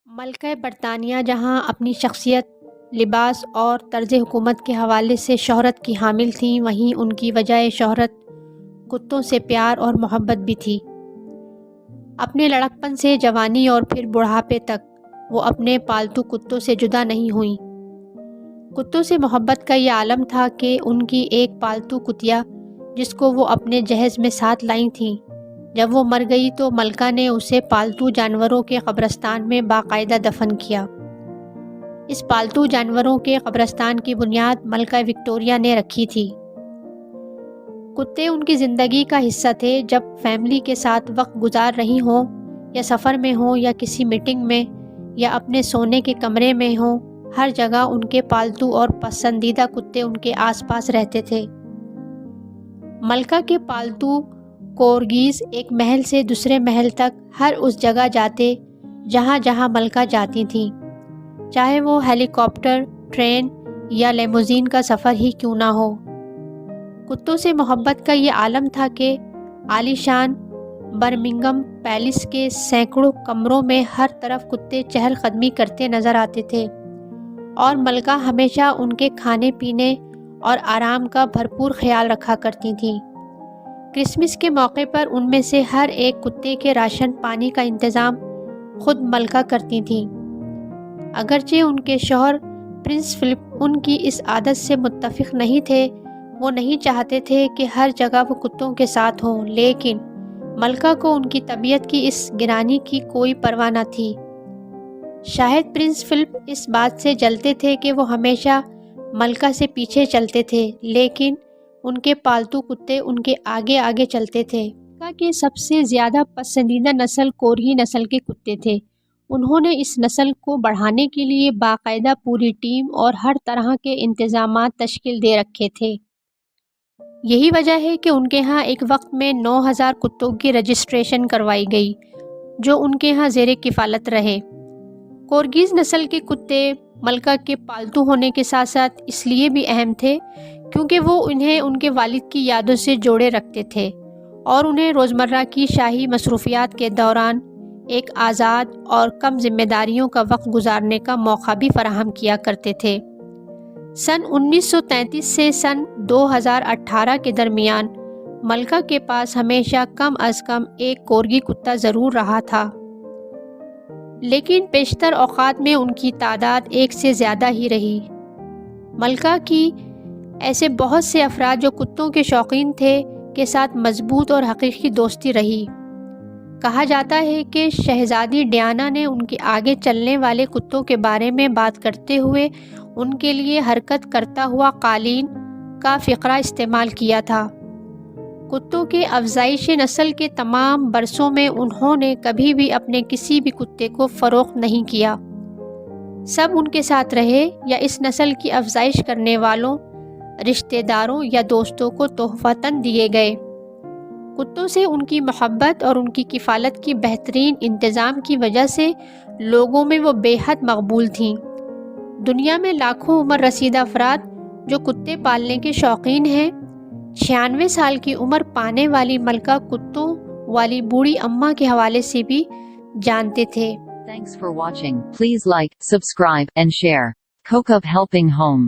ملکہ برطانیہ جہاں اپنی شخصیت، لباس اور طرز حکومت کے حوالے سے شہرت کی حامل تھیں، وہیں ان کی وجہ شہرت کتوں سے پیار اور محبت بھی تھی۔ اپنے لڑکپن سے جوانی اور پھر بڑھاپے تک وہ اپنے پالتو کتوں سے جدا نہیں ہوئیں۔ کتوں سے محبت کا یہ عالم تھا کہ ان کی ایک پالتو کتیا جس کو وہ اپنے جہیز میں ساتھ لائی تھیں، جب وہ مر گئی تو ملکہ نے اسے پالتو جانوروں کے قبرستان میں باقاعدہ دفن کیا۔ اس پالتو جانوروں کے قبرستان کی بنیاد ملکہ وکٹوریہ نے رکھی تھی۔ کتے ان کی زندگی کا حصہ تھے۔ جب فیملی کے ساتھ وقت گزار رہی ہوں، یا سفر میں ہوں، یا کسی میٹنگ میں، یا اپنے سونے کے کمرے میں ہوں، ہر جگہ ان کے پالتو اور پسندیدہ کتے ان کے آس پاس رہتے تھے۔ ملکہ کے پالتو کورگیز ایک محل سے دوسرے محل تک ہر اس جگہ جاتے جہاں جہاں ملکہ جاتی تھیں، چاہے وہ ہیلی کاپٹر، ٹرین یا لیموزین کا سفر ہی کیوں نہ ہو۔ کتوں سے محبت کا یہ عالم تھا کہ عالی شان برمنگھم پیلس کے سینکڑوں کمروں میں ہر طرف کتے چہل قدمی کرتے نظر آتے تھے، اور ملکہ ہمیشہ ان کے کھانے پینے اور آرام کا بھرپور خیال رکھا کرتی تھیں۔ کرسمس کے موقع پر ان میں سے ہر ایک کتے کے راشن پانی کا انتظام خود ملکہ کرتی تھیں۔ اگرچہ ان کے شوہر پرنس فلپ ان کی اس عادت سے متفق نہیں تھے، وہ نہیں چاہتے تھے کہ ہر جگہ وہ کتوں کے ساتھ ہوں، لیکن ملکہ کو ان کی طبیعت کی اس گرانی کی کوئی پرواہ نہ تھی۔ شاید پرنس فلپ اس بات سے جلتے تھے کہ وہ ہمیشہ ملکہ سے پیچھے چلتے تھے، لیکن ان کے پالتو کتے ان کے آگے آگے چلتے تھے۔ ملکہ کے سب سے زیادہ پسندیدہ نسل کورگی نسل کے کتے تھے۔ انہوں نے اس نسل کو بڑھانے کے لیے باقاعدہ پوری ٹیم اور ہر طرح کے انتظامات تشکیل دے رکھے تھے۔ یہی وجہ ہے کہ ان کے ہاں ایک وقت میں 9,000 کتوں کی رجسٹریشن کروائی گئی، جو ان کے ہاں زیر کفالت رہے۔ کورگیز نسل کے کتے ملکہ کے پالتو ہونے کے ساتھ ساتھ اس لیے بھی اہم تھے کیونکہ وہ انہیں ان کے والد کی یادوں سے جوڑے رکھتے تھے اور انہیں روزمرہ کی شاہی مصروفیات کے دوران ایک آزاد اور کم ذمہ داریوں کا وقت گزارنے کا موقع بھی فراہم کیا کرتے تھے۔ سن 1933 سے سن 2018 کے درمیان ملکہ کے پاس ہمیشہ کم از کم ایک کورگی کتا ضرور رہا تھا، لیکن بیشتر اوقات میں ان کی تعداد ایک سے زیادہ ہی رہی۔ ملکہ کی ایسے بہت سے افراد جو کتوں کے شوقین تھے کے ساتھ مضبوط اور حقیقی دوستی رہی۔ کہا جاتا ہے کہ شہزادی ڈیانا نے ان کے آگے چلنے والے کتوں کے بارے میں بات کرتے ہوئے ان کے لیے حرکت کرتا ہوا قالین کا فقرہ استعمال کیا تھا۔ کتوں کے افزائش نسل کے تمام برسوں میں انہوں نے کبھی بھی اپنے کسی بھی کتے کو فروخت نہیں کیا۔ سب ان کے ساتھ رہے یا اس نسل کی افزائش کرنے والوں، رشتہ داروں یا دوستوں کو تحفتاً دیے گئے۔ کتوں سے ان کی محبت اور ان کی کفالت کی بہترین انتظام کی وجہ سے لوگوں میں وہ بے حد مقبول تھیں۔ دنیا میں لاکھوں عمر رسیدہ افراد جو کتے پالنے کے شوقین ہیں، 96 سال کی عمر پانے والی ملکہ کتوں والی بوڑھی اماں کے حوالے سے بھی جانتے تھے۔ Thanks for watching. Please like, subscribe, and share. Cook of Helping Home.